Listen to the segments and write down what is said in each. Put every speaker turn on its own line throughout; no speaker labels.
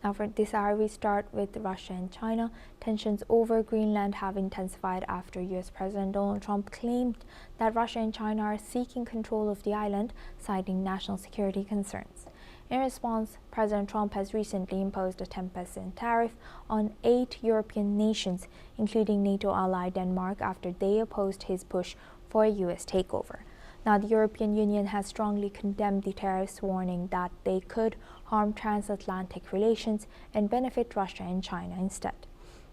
Now for this hour, we start with Russia and China. Tensions over Greenland have intensified after US President Donald Trump claimed that Russia and China are seeking control of the island, citing national security concerns. In response, President Trump has recently imposed a 10% tariff on 8 European nations, including NATO ally Denmark, after they opposed his push for a US takeover. Now, the European Union has strongly condemned the tariffs, warning that they could harm transatlantic relations and benefit Russia and China instead.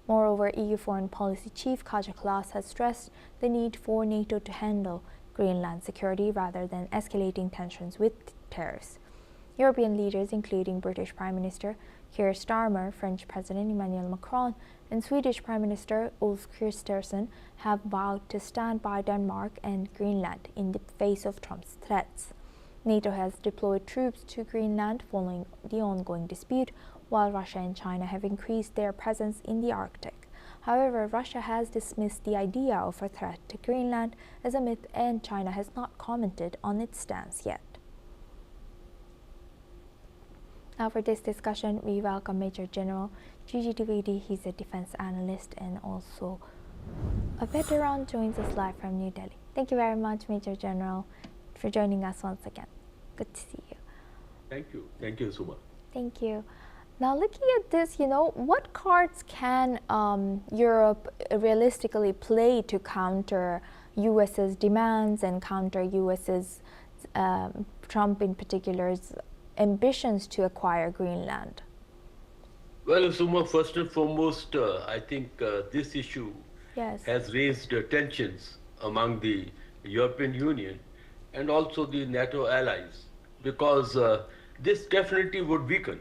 Moreover, EU Foreign Policy Chief Kaja Kallas has stressed the need for NATO to handle Greenland security rather than escalating tensions with tariffs. European leaders, including British Prime Minister Keir Starmer, French President Emmanuel Macron, and Swedish Prime Minister Ulf Kristersson, have vowed to stand by Denmark and Greenland in the face of Trump's threats. NATO has deployed troops to Greenland following the ongoing dispute, while Russia and China have increased their presence in the Arctic. However, Russia has dismissed the idea of a threat to Greenland as a myth, and China has not commented on its stance yet. Now for this discussion, we welcome Major General Gigi Dwivedi. He's a defense analyst and also a veteran, joins us live from New Delhi. Thank you very much, Major General, for joining us once again. Good to see you.
Thank you. Thank you, Suma.
Thank you. Now, looking at this, what cards can Europe realistically play to counter US's demands and counter US's, Trump in particular's, ambitions to acquire Greenland?
Well, Suma, first and foremost, I think this issue has raised tensions among the European Union and also the NATO allies, because this definitely would weaken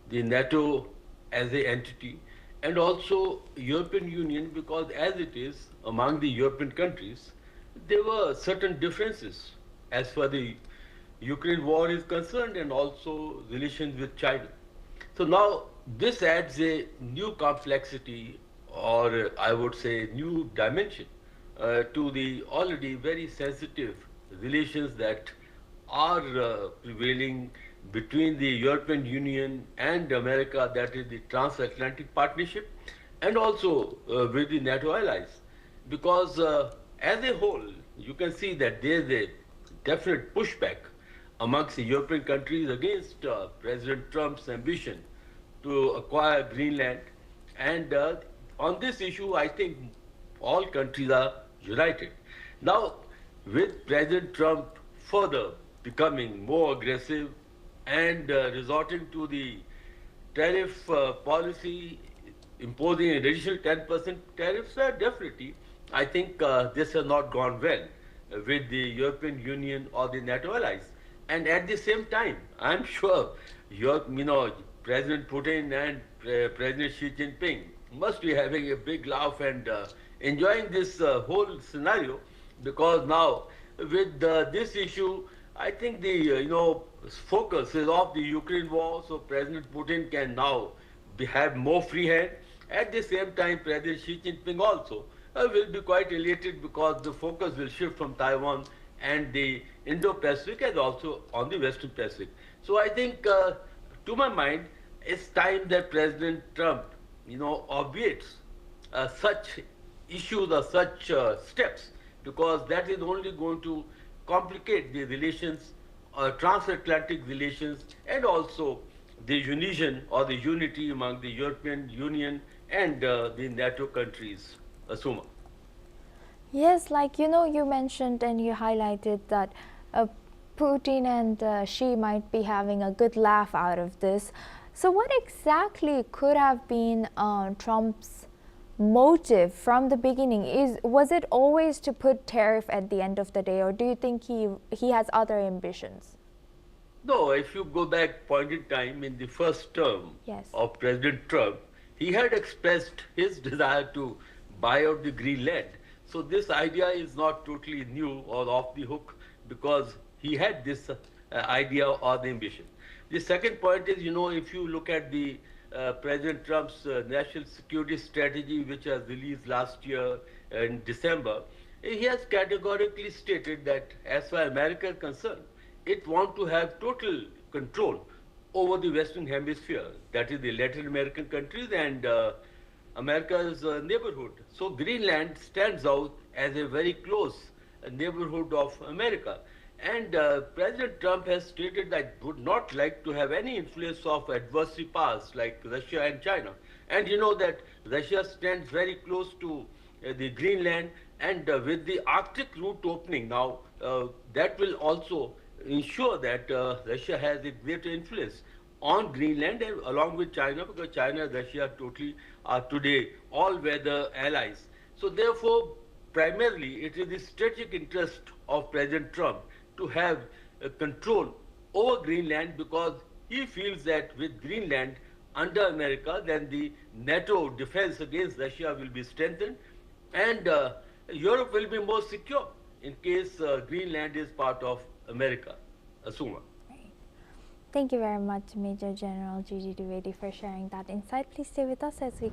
the NATO as an entity and also European Union, because as it is among the European countries, there were certain differences as far as the Ukraine war is concerned and also relations with China. So now this adds a new complexity, or I would say new dimension to the already very sensitive relations that are prevailing between the European Union and America, that is the transatlantic partnership, and also with the NATO allies. Because as a whole, you can see that there is a definite pushback amongst the European countries against President Trump's ambition to acquire Greenland. And on this issue, I think all countries are united. Now, with President Trump further becoming more aggressive and resorting to the tariff policy, imposing an additional 10% tariffs, definitely, I think this has not gone well with the European Union or the NATO allies. And at the same time, I'm sure President Putin and President Xi Jinping must be having a big laugh and enjoying this whole scenario, because now with this issue, I think the focus is off the Ukraine war, so President Putin can now have more free hand. At the same time, President Xi Jinping also will be quite elated, because the focus will shift from Taiwan and the Indo-Pacific and also on the Western Pacific. So I think, to my mind, it's time that President Trump, obviates such issues or such steps, because that is only going to complicate the relations, transatlantic relations, and also the union or the unity among the European Union and the NATO countries. Suma.
Yes, you mentioned and you highlighted that Putin and Xi might be having a good laugh out of this. So what exactly could have been Trump's motive from the beginning? Was it always to put tariff at the end of the day, or do you think he has other ambitions?
No, if you go back point in time, in the first term of President Trump, he had expressed his desire to buy out the Greenland. So this idea is not totally new or off the hook, because he had this idea or the ambition. The second point is, if you look at the President Trump's national security strategy, which was released last year in December, he has categorically stated that as far as America is concerned, it wants to have total control over the Western Hemisphere, that is the Latin American countries and America's neighborhood. So Greenland stands out as a very close neighborhood of America. And President Trump has stated that would not like to have any influence of adversary powers like Russia and China. And you know that Russia stands very close to the Greenland, and with the Arctic route opening now, that will also ensure that Russia has a greater influence on Greenland and along with China, because China and Russia totally are today all-weather allies. So therefore, primarily it is the strategic interest of President Trump to have control over Greenland, because he feels that with Greenland under America, then the NATO defense against Russia will be strengthened, and Europe will be more secure in case Greenland is part of America. Suma.
Right. Thank you very much, Major General Gigi Dwivedi, for sharing that insight. Please stay with us as we